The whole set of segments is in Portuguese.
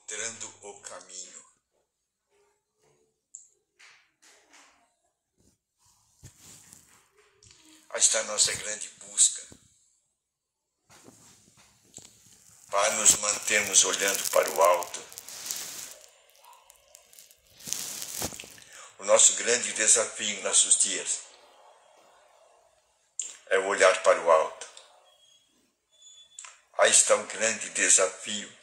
encontrando o caminho. Aí está a nossa grande busca para nos mantermos olhando para o alto. O nosso grande desafio em nossos dias é o olhar para o alto. Aí está o grande desafio.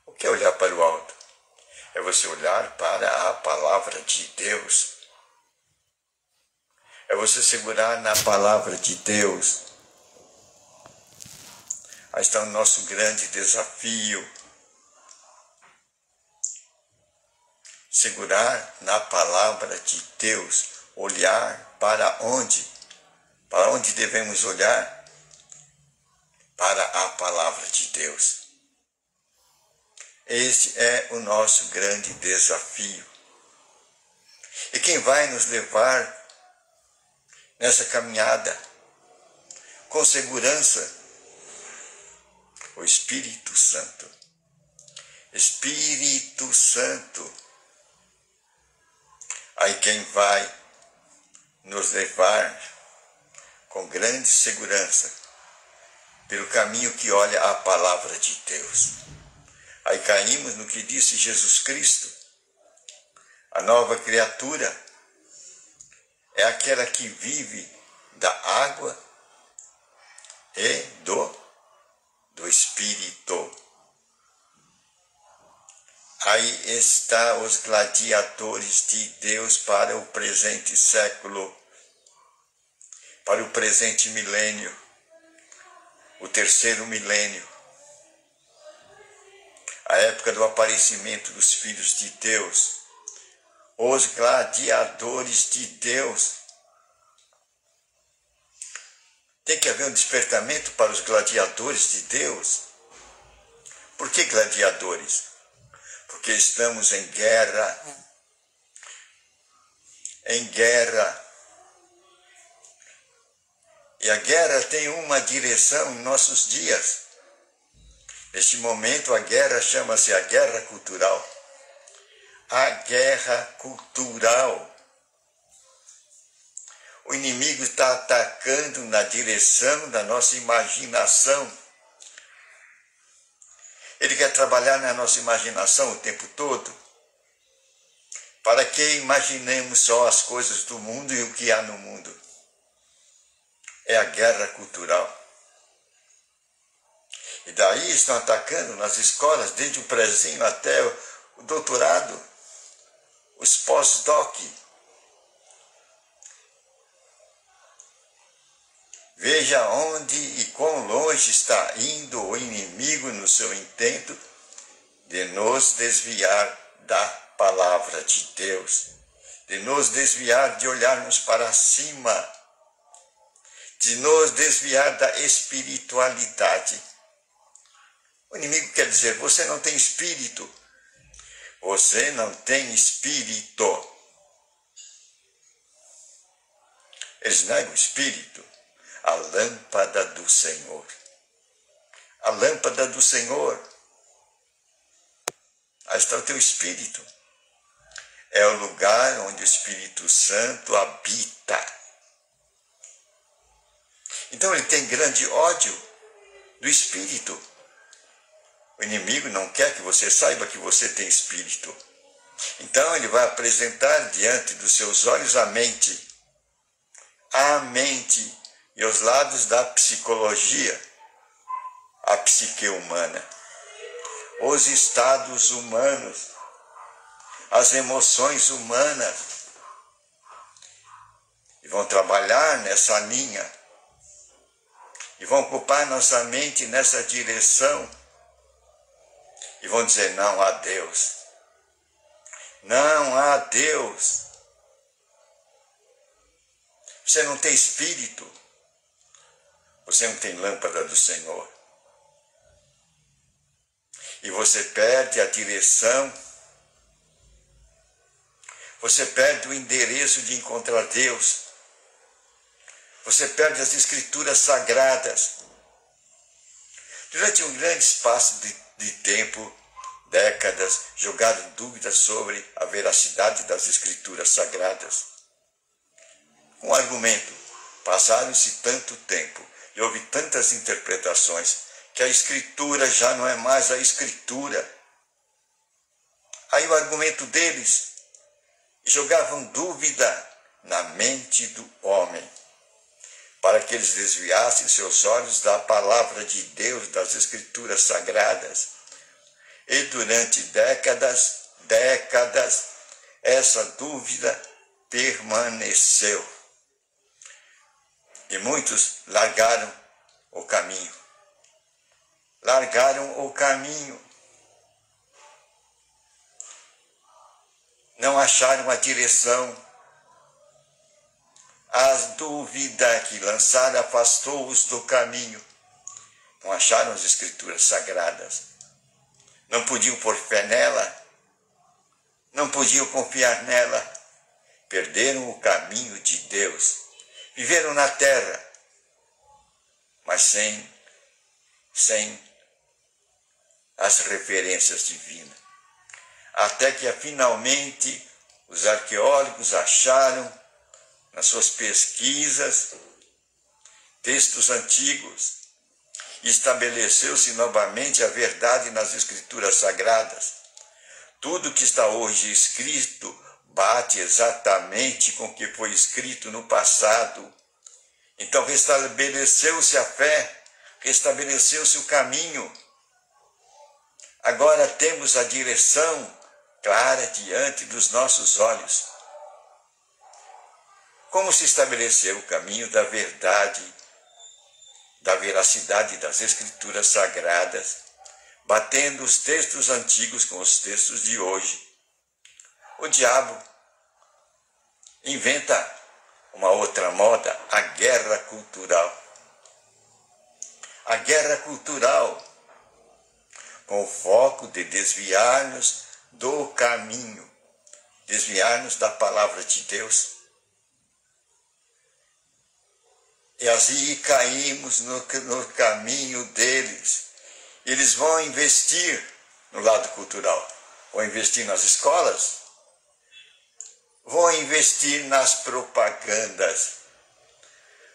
O que é olhar para o alto? É você olhar para a palavra de Deus. É você segurar na palavra de Deus. Aí está o nosso grande desafio. Segurar na palavra de Deus. Olhar para onde? Para onde devemos olhar? Para a palavra de Deus. Esse é o nosso grande desafio. E quem vai nos levar nessa caminhada com segurança? O Espírito Santo. Espírito Santo. Aí quem vai nos levar com grande segurança pelo caminho que olha a palavra de Deus. Aí caímos no que disse Jesus Cristo. A nova criatura é aquela que vive da água e do Espírito. Aí está os gladiadores de Deus para o presente século, para o presente milênio, o terceiro milênio, a época do aparecimento dos filhos de Deus, os gladiadores de Deus. Tem que haver um despertamento para os gladiadores de Deus. Por que gladiadores? Porque estamos em guerra. Em guerra. E a guerra tem uma direção em nossos dias. Neste momento a guerra chama-se a guerra cultural. A guerra cultural. O inimigo está atacando na direção da nossa imaginação. Ele quer trabalhar na nossa imaginação o tempo todo, para que imaginemos só as coisas do mundo e o que há no mundo. É a guerra cultural. E daí estão atacando nas escolas, desde o prezinho até o doutorado, os pós-doc. Veja onde e quão longe está indo o inimigo no seu intento de nos desviar da palavra de Deus, de nos desviar de olharmos para cima, de nos desviar da espiritualidade. O inimigo quer dizer, você não tem espírito, você não tem espírito. Eles negam o espírito. A lâmpada do Senhor. A lâmpada do Senhor. Aí está o teu espírito. É o lugar onde o Espírito Santo habita. Então ele tem grande ódio do espírito. O inimigo não quer que você saiba que você tem espírito. Então ele vai apresentar diante dos seus olhos a mente. A mente. E os lados da psicologia, a psique humana, os estados humanos, as emoções humanas, e vão trabalhar nessa linha, e vão ocupar nossa mente nessa direção, e vão dizer não a Deus. Não há Deus. Você não tem espírito. Você não tem lâmpada do Senhor. E você perde a direção. Você perde o endereço de encontrar Deus. Você perde as escrituras sagradas. Durante um grande espaço de tempo, décadas, jogaram dúvidas sobre a veracidade das Escrituras Sagradas. Com argumento, passaram-se tanto tempo e houve tantas interpretações que a Escritura já não é mais a Escritura. Aí o argumento deles jogavam dúvida na mente do homem, para que eles desviassem seus olhos da palavra de Deus, das Escrituras Sagradas. E durante décadas, essa dúvida permaneceu. E muitos largaram o caminho. Largaram o caminho. Não acharam a direção. A dúvida que lançaram afastou-os do caminho. Não acharam as Escrituras Sagradas. Não podiam pôr fé nela. Não podiam confiar nela. Perderam o caminho de Deus. Viveram na terra, mas sem as referências divinas. Até que finalmente os arqueólogos acharam, nas suas pesquisas, textos antigos, e estabeleceu-se novamente a verdade nas Escrituras Sagradas. Tudo que está hoje escrito bate exatamente com o que foi escrito no passado. Então restabeleceu-se a fé, restabeleceu-se o caminho. Agora temos a direção clara diante dos nossos olhos. Como se estabeleceu o caminho da verdade, da veracidade das Escrituras Sagradas, batendo os textos antigos com os textos de hoje. O diabo inventa uma outra moda, a guerra cultural. A guerra cultural, com o foco de desviar-nos do caminho, desviar-nos da palavra de Deus. E assim caímos no caminho deles. Eles vão investir no lado cultural, vão investir nas escolas, vão investir nas propagandas,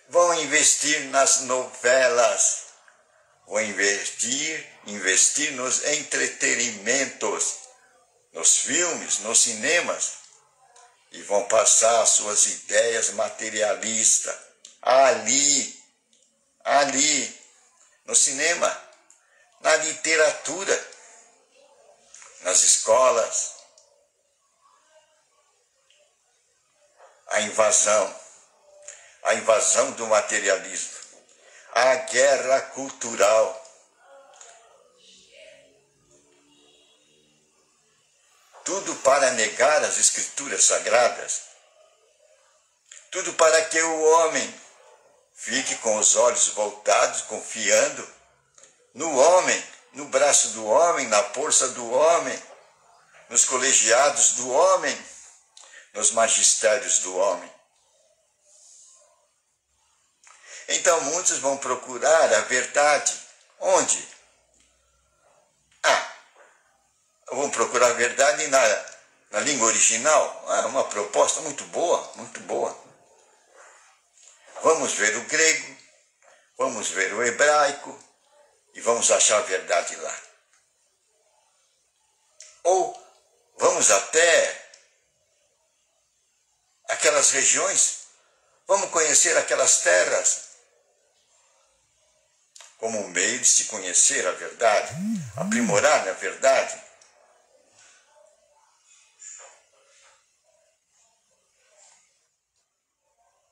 vão investir nas novelas, vão investir nos entretenimentos, nos filmes, nos cinemas, e vão passar suas ideias materialistas ali, no cinema, na literatura, nas escolas. A invasão do materialismo, a guerra cultural. Tudo para negar as Escrituras Sagradas, tudo para que o homem fique com os olhos voltados, confiando no homem, no braço do homem, na força do homem, nos colegiados do homem, nos magistérios do homem. Então muitos vão procurar a verdade. Onde? Vão procurar a verdade na língua original. Uma proposta muito boa, muito boa. Vamos ver o grego, vamos ver o hebraico e vamos achar a verdade lá. Ou vamos até aquelas regiões, vamos conhecer aquelas terras, como um meio de se conhecer a verdade, aprimorar a verdade.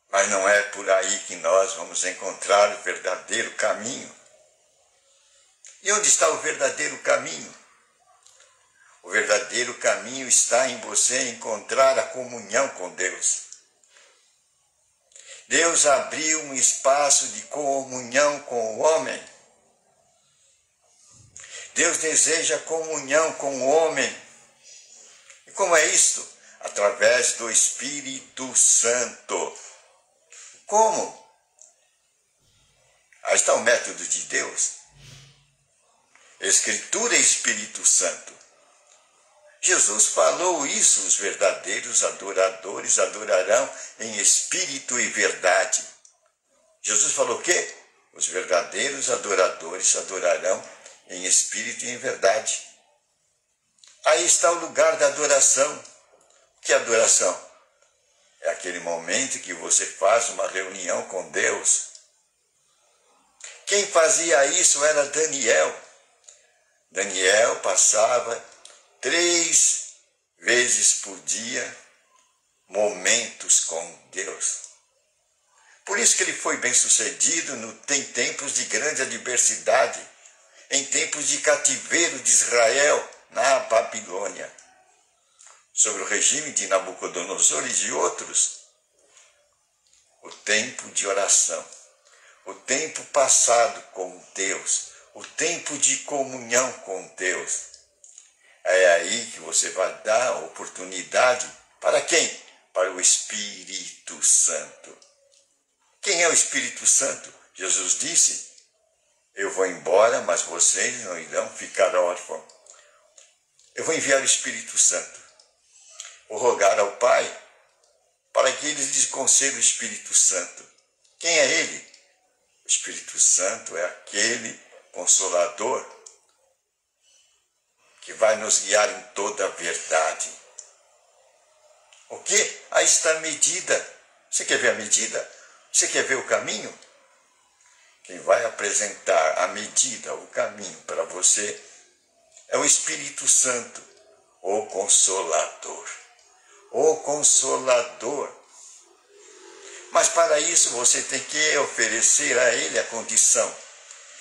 Mas não é por aí que nós vamos encontrar o verdadeiro caminho. E onde está o verdadeiro caminho? O verdadeiro caminho está em você encontrar a comunhão com Deus. Deus abriu um espaço de comunhão com o homem. Deus deseja comunhão com o homem. E como é isto? Através do Espírito Santo. Como? Aí está o método de Deus. Escritura e Espírito Santo. Jesus falou isso, os verdadeiros adoradores adorarão em espírito e verdade. Jesus falou o quê? Os verdadeiros adoradores adorarão em espírito e em verdade. Aí está o lugar da adoração. Que adoração? É aquele momento que você faz uma reunião com Deus. Quem fazia isso era Daniel. Daniel passava 3 vezes por dia momentos com Deus. Por isso que ele foi bem sucedido em tempos de grande adversidade, em tempos de cativeiro de Israel na Babilônia, sobre o regime de Nabucodonosor e de outros. O tempo de oração, o tempo passado com Deus, o tempo de comunhão com Deus. É aí que você vai dar a oportunidade para quem? Para o Espírito Santo. Quem é o Espírito Santo? Jesus disse, eu vou embora, mas vocês não irão ficar órfãos. Eu vou enviar o Espírito Santo. Vou rogar ao Pai para que ele lhes conceda o Espírito Santo. Quem é ele? O Espírito Santo é aquele Consolador que vai nos guiar em toda a verdade. O quê? Aí está a medida. Você quer ver a medida? Você quer ver o caminho? Quem vai apresentar a medida, o caminho para você é o Espírito Santo, o Consolador. O Consolador. Mas para isso você tem que oferecer a ele a condição.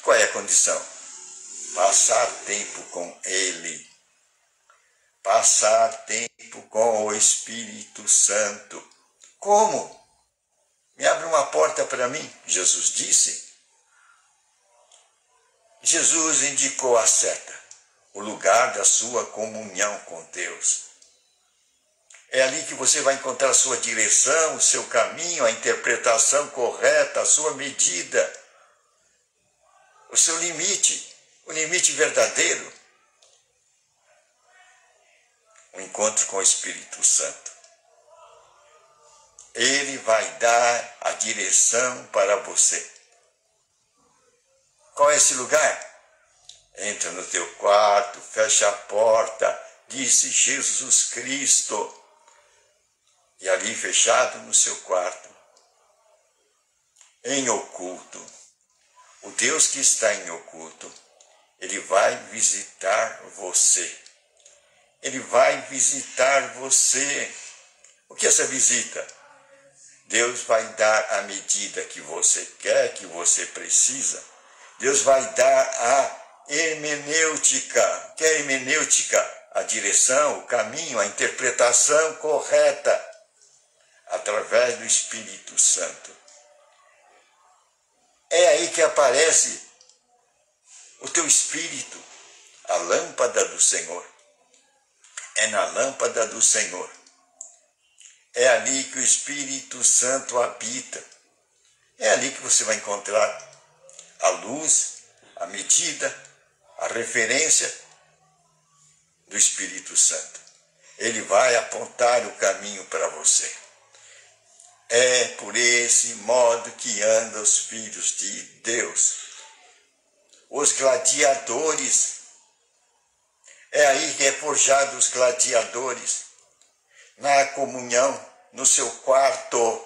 Qual é a condição? Passar tempo com ele. Passar tempo com o Espírito Santo. Como? Me abre uma porta para mim, Jesus disse. Jesus indicou a seta, o lugar da sua comunhão com Deus. É ali que você vai encontrar a sua direção, o seu caminho, a interpretação correta, a sua medida, o seu limite, o limite verdadeiro. O encontro com o Espírito Santo. Ele vai dar a direção para você. Qual é esse lugar? Entra no teu quarto, fecha a porta, disse Jesus Cristo. E ali fechado no seu quarto, em oculto, o Deus que está em oculto, ele vai visitar você. Ele vai visitar você. O que é essa visita? Deus vai dar a medida que você quer, que você precisa. Deus vai dar a hermenêutica. Que é a hermenêutica? A direção, o caminho, a interpretação correta, através do Espírito Santo. É aí que aparece o teu Espírito, a lâmpada do Senhor. É na lâmpada do Senhor. É ali que o Espírito Santo habita. É ali que você vai encontrar a luz, a medida, a referência do Espírito Santo. Ele vai apontar o caminho para você. É por esse modo que andam os filhos de Deus. Os gladiadores. É aí que é forjado os gladiadores. Na comunhão, no seu quarto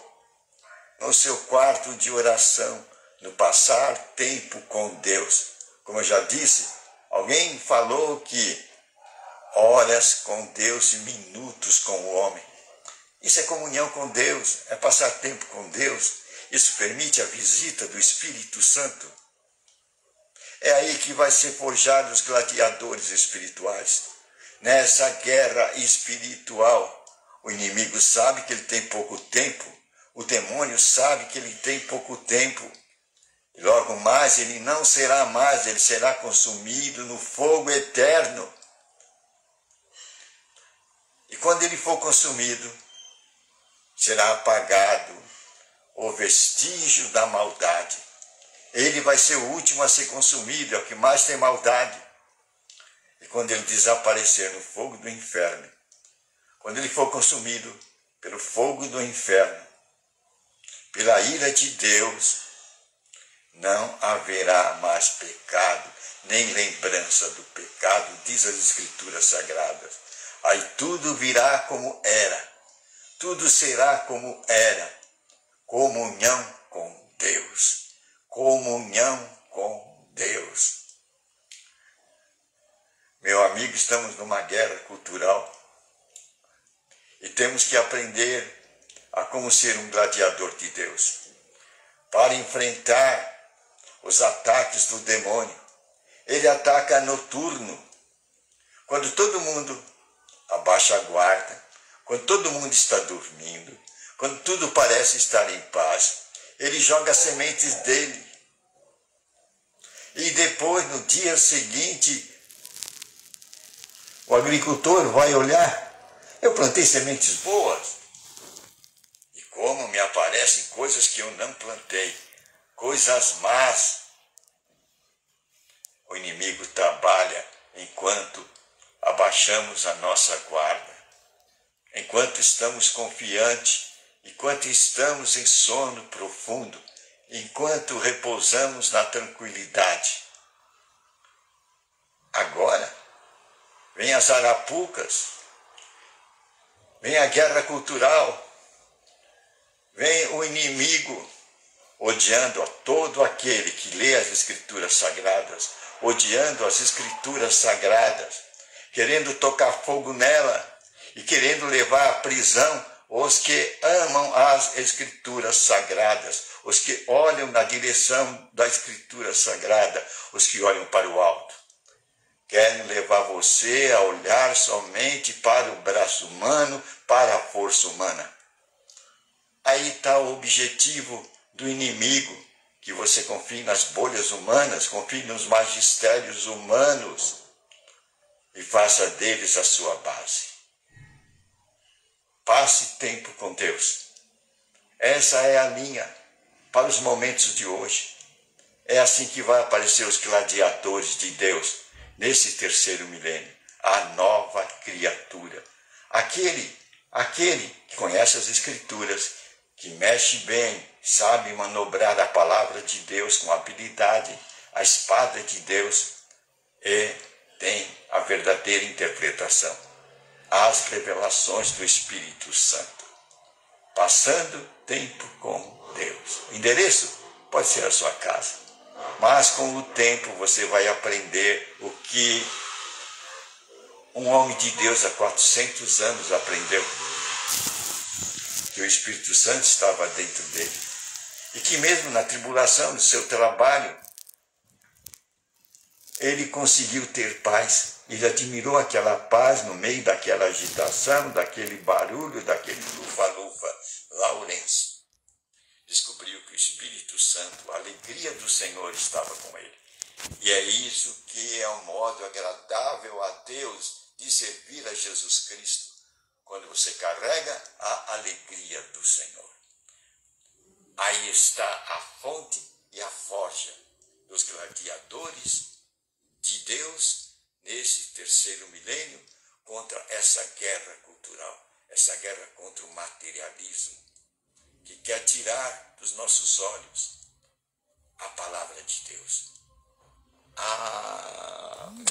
de oração, no passar tempo com Deus. Como eu já disse, alguém falou que horas com Deus e minutos com o homem. Isso é comunhão com Deus, é passar tempo com Deus. Isso permite a visita do Espírito Santo. É aí que vai ser forjado os gladiadores espirituais. Nessa guerra espiritual, o inimigo sabe que ele tem pouco tempo, o demônio sabe que ele tem pouco tempo. E logo mais ele não será mais, ele será consumido no fogo eterno. E quando ele for consumido, será apagado o vestígio da maldade. Ele vai ser o último a ser consumido, é o que mais tem maldade. E quando ele desaparecer no fogo do inferno, quando ele for consumido pelo fogo do inferno, pela ira de Deus, não haverá mais pecado, nem lembrança do pecado, diz as Escrituras Sagradas. Aí tudo virá como era, tudo será como era, comunhão com Deus, comunhão com Deus. Meu amigo, estamos numa guerra cultural e temos que aprender a como ser um gladiador de Deus, para enfrentar os ataques do demônio. Ele ataca noturno, quando todo mundo abaixa a guarda, quando todo mundo está dormindo, quando tudo parece estar em paz, ele joga as sementes dele. E depois, no dia seguinte, o agricultor vai olhar, eu plantei sementes boas, e como me aparecem coisas que eu não plantei, coisas más. O inimigo trabalha enquanto abaixamos a nossa guarda, enquanto estamos confiantes, enquanto estamos em sono profundo, enquanto repousamos na tranquilidade. Agora, vem as arapucas, vem a guerra cultural, vem o inimigo odiando a todo aquele que lê as Escrituras Sagradas, odiando as Escrituras Sagradas, querendo tocar fogo nela e querendo levar à prisão os que amam as Escrituras Sagradas, os que olham na direção da Escritura Sagrada, os que olham para o alto. Querem levar você a olhar somente para o braço humano, para a força humana. Aí está o objetivo do inimigo, que você confie nas bolhas humanas, confie nos magistérios humanos e faça deles a sua base. Passe tempo com Deus. Essa é a linha para os momentos de hoje. É assim que vai aparecer os gladiadores de Deus nesse terceiro milênio, a nova criatura. Aquele que conhece as Escrituras, que mexe bem, sabe manobrar a palavra de Deus com habilidade, a espada de Deus, e tem a verdadeira interpretação, as revelações do Espírito Santo. Passando tempo com Deus. O endereço pode ser a sua casa, mas com o tempo você vai aprender o que um homem de Deus há 400 anos aprendeu, que o Espírito Santo estava dentro dele, e que mesmo na tribulação do seu trabalho, ele conseguiu ter paz. Ele admirou aquela paz no meio daquela agitação, daquele barulho, daquele lufa-lufa. Lourenço descobriu que o Espírito Santo, a alegria do Senhor estava com ele. E é isso que é um modo agradável a Deus de servir a Jesus Cristo, quando você carrega a alegria do Senhor. Aí está a fonte e a forja dos gladiadores de Deus nesse terceiro milênio contra essa guerra cultural, essa guerra contra o materialismo, que quer tirar dos nossos olhos a palavra de Deus. Amém.